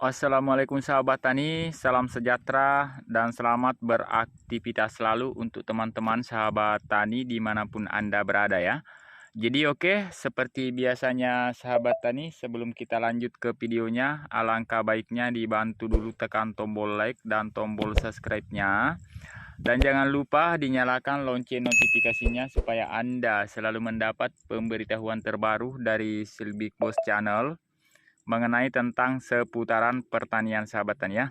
Assalamualaikum sahabat tani, salam sejahtera dan selamat beraktivitas selalu untuk teman-teman sahabat tani dimanapun Anda berada ya. Jadi seperti biasanya sahabat tani, sebelum kita lanjut ke videonya, alangkah baiknya dibantu dulu tekan tombol like dan tombol subscribe-nya. Dan jangan lupa dinyalakan lonceng notifikasinya supaya Anda selalu mendapat pemberitahuan terbaru dari Silbik Bos Channel mengenai tentang seputaran pertanian sahabat tani ya.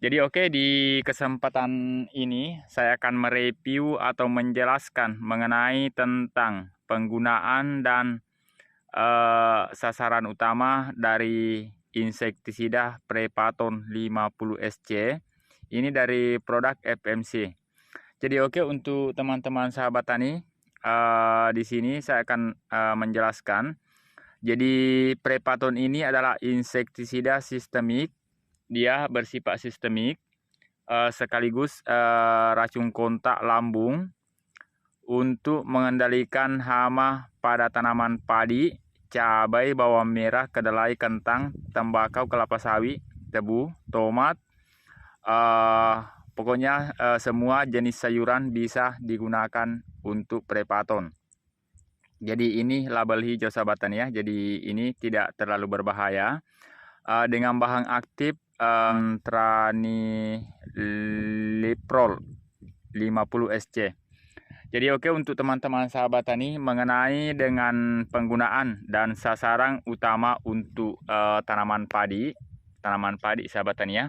Jadi di kesempatan ini saya akan mereview atau menjelaskan mengenai tentang penggunaan dan sasaran utama dari insektisida Prepaton 50SC. Ini dari produk FMC. Jadi untuk teman-teman sahabat tani, di sini saya akan menjelaskan. Jadi Prepaton ini adalah insektisida sistemik, dia bersifat sistemik, sekaligus racun kontak lambung untuk mengendalikan hama pada tanaman padi, cabai, bawang merah, kedelai, kentang, tembakau, kelapa sawit, tebu, tomat, pokoknya semua jenis sayuran bisa digunakan untuk Prepaton. Jadi ini label hijau sahabat tani ya. Jadi ini tidak terlalu berbahaya. Dengan bahan aktif Traniliprol 50SC. Jadi untuk teman-teman sahabat tani mengenai dengan penggunaan dan sasaran utama untuk tanaman padi sahabat tani ya.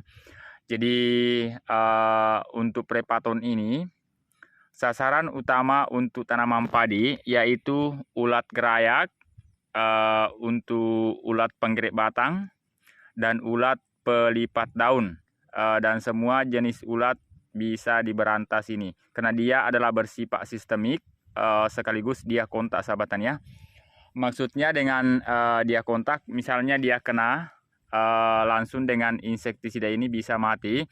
Jadi untuk Prepaton ini sasaran utama untuk tanaman padi yaitu ulat gerayak, untuk ulat penggerak batang, dan ulat pelipat daun. Dan semua jenis ulat bisa diberantas ini. Karena dia adalah bersifat sistemik, sekaligus dia kontak sahabat tani ya. Maksudnya dengan dia kontak, misalnya dia kena langsung dengan insektisida ini bisa mati.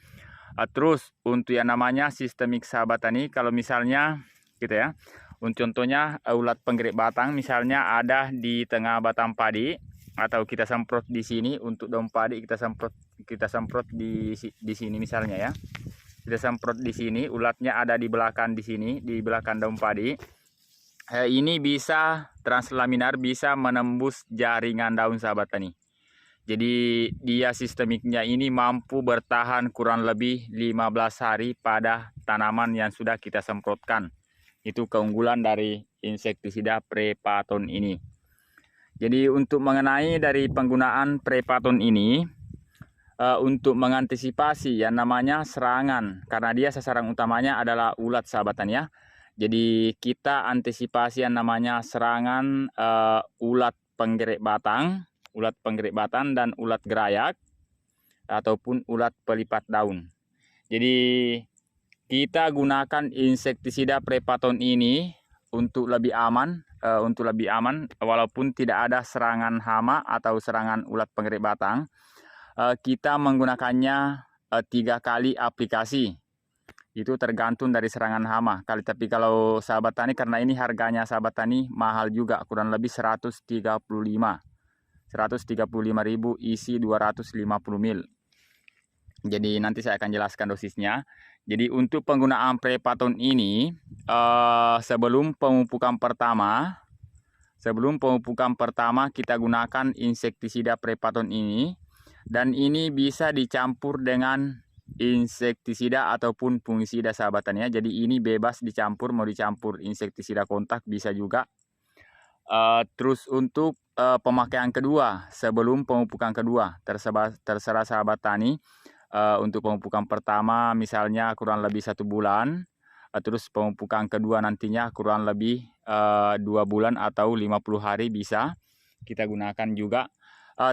Terus untuk yang namanya sistemik sahabat tani, kalau misalnya gitu ya, untuk contohnya ulat penggerak batang misalnya ada di tengah batang padi, atau kita semprot di sini untuk daun padi, kita semprot di sini misalnya ya, kita semprot di sini, ulatnya ada di belakang di sini, di belakang daun padi. Ini bisa translaminar, bisa menembus jaringan daun sahabat tani. Jadi dia sistemiknya ini mampu bertahan kurang lebih 15 hari pada tanaman yang sudah kita semprotkan. Itu keunggulan dari insektisida Prepaton ini. Jadi untuk mengenai dari penggunaan Prepaton ini, untuk mengantisipasi yang namanya serangan, karena dia sasaran utamanya adalah ulat sahabat tani ya. Jadi kita antisipasi yang namanya serangan ulat penggerak batang, dan ulat gerayak ataupun ulat pelipat daun. Jadi kita gunakan insektisida Prepaton ini untuk lebih aman, walaupun tidak ada serangan hama atau serangan ulat penggerak batang. Kita menggunakannya 3 kali aplikasi. Itu tergantung dari serangan hama. Tapi kalau sahabat tani, karena ini harganya sahabat tani mahal juga, kurang lebih 135.000 isi 250 ml. Jadi nanti saya akan jelaskan dosisnya. Jadi untuk penggunaan Prepaton ini, sebelum pemupukan pertama kita gunakan insektisida Prepaton ini, dan ini bisa dicampur dengan insektisida ataupun fungisida sahabat tani ya. Jadi ini bebas dicampur, mau dicampur insektisida kontak bisa juga. Terus untuk pemakaian kedua, sebelum pemupukan kedua, terserah sahabat tani. Untuk pemupukan pertama misalnya kurang lebih 1 bulan, terus pemupukan kedua nantinya kurang lebih 2 bulan atau 50 hari bisa kita gunakan juga.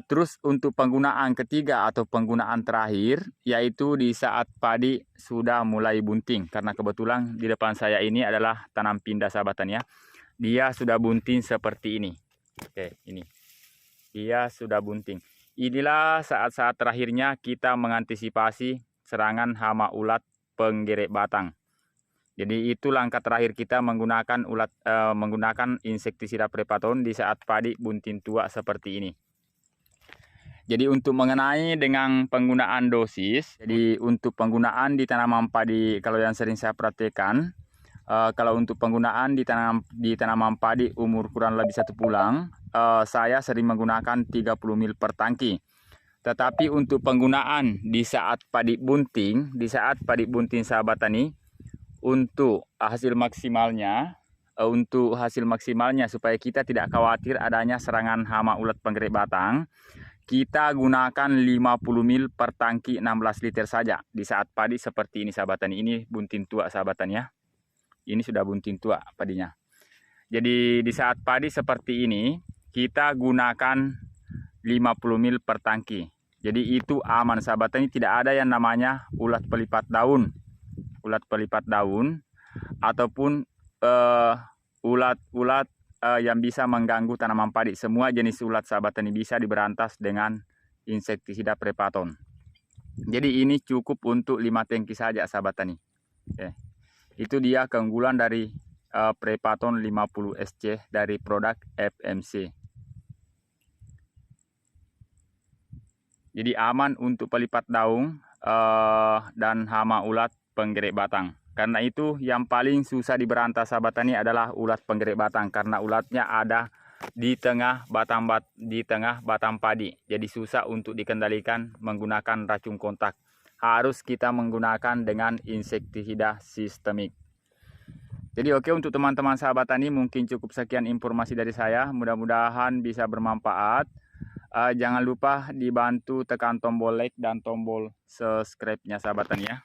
Terus untuk penggunaan ketiga atau penggunaan terakhir, yaitu di saat padi sudah mulai bunting. Karena kebetulan di depan saya ini adalah tanam pindah sahabat tani ya. Dia sudah bunting seperti ini. Ini dia sudah bunting. Inilah saat-saat terakhirnya kita mengantisipasi serangan hama ulat penggerak batang. Jadi itu langkah terakhir kita menggunakan menggunakan insektisida Prepaton di saat padi bunting tua seperti ini. Jadi untuk mengenai dengan penggunaan dosis, jadi untuk penggunaan di tanaman padi, kalau yang sering saya perhatikan, kalau untuk penggunaan di tanaman padi umur kurang lebih 1 bulan, saya sering menggunakan 30 ml per tangki. Tetapi untuk penggunaan di saat padi bunting, sahabat tani, untuk hasil maksimalnya, supaya kita tidak khawatir adanya serangan hama ulat penggerak batang, kita gunakan 50 ml per tangki 16 liter saja di saat padi seperti ini sahabat tani. Ini bunting tua sahabat tani ya. Ini sudah bunting tua padinya. Jadi di saat padi seperti ini kita gunakan 50 ml per tangki. Jadi itu aman sahabat tani, tidak ada yang namanya ulat pelipat daun. Ulat pelipat daun ataupun ulat-ulat yang bisa mengganggu tanaman padi. Semua jenis ulat sahabat tani bisa diberantas dengan insektisida Prepaton. Jadi ini cukup untuk 5 tangki saja sahabat tani. Oke. Itu dia keunggulan dari Prepaton 50 SC dari produk FMC. Jadi aman untuk pelipat daun dan hama ulat penggerak batang. Karena itu yang paling susah diberantas sahabat tani adalah ulat penggerak batang, karena ulatnya ada di tengah batang padi. Jadi susah untuk dikendalikan menggunakan racun kontak. Harus kita menggunakan dengan insektisida sistemik. Jadi oke, untuk teman-teman sahabat tani mungkin cukup sekian informasi dari saya. Mudah-mudahan bisa bermanfaat. Jangan lupa dibantu tekan tombol like dan tombol subscribe-nya sahabat tani ya.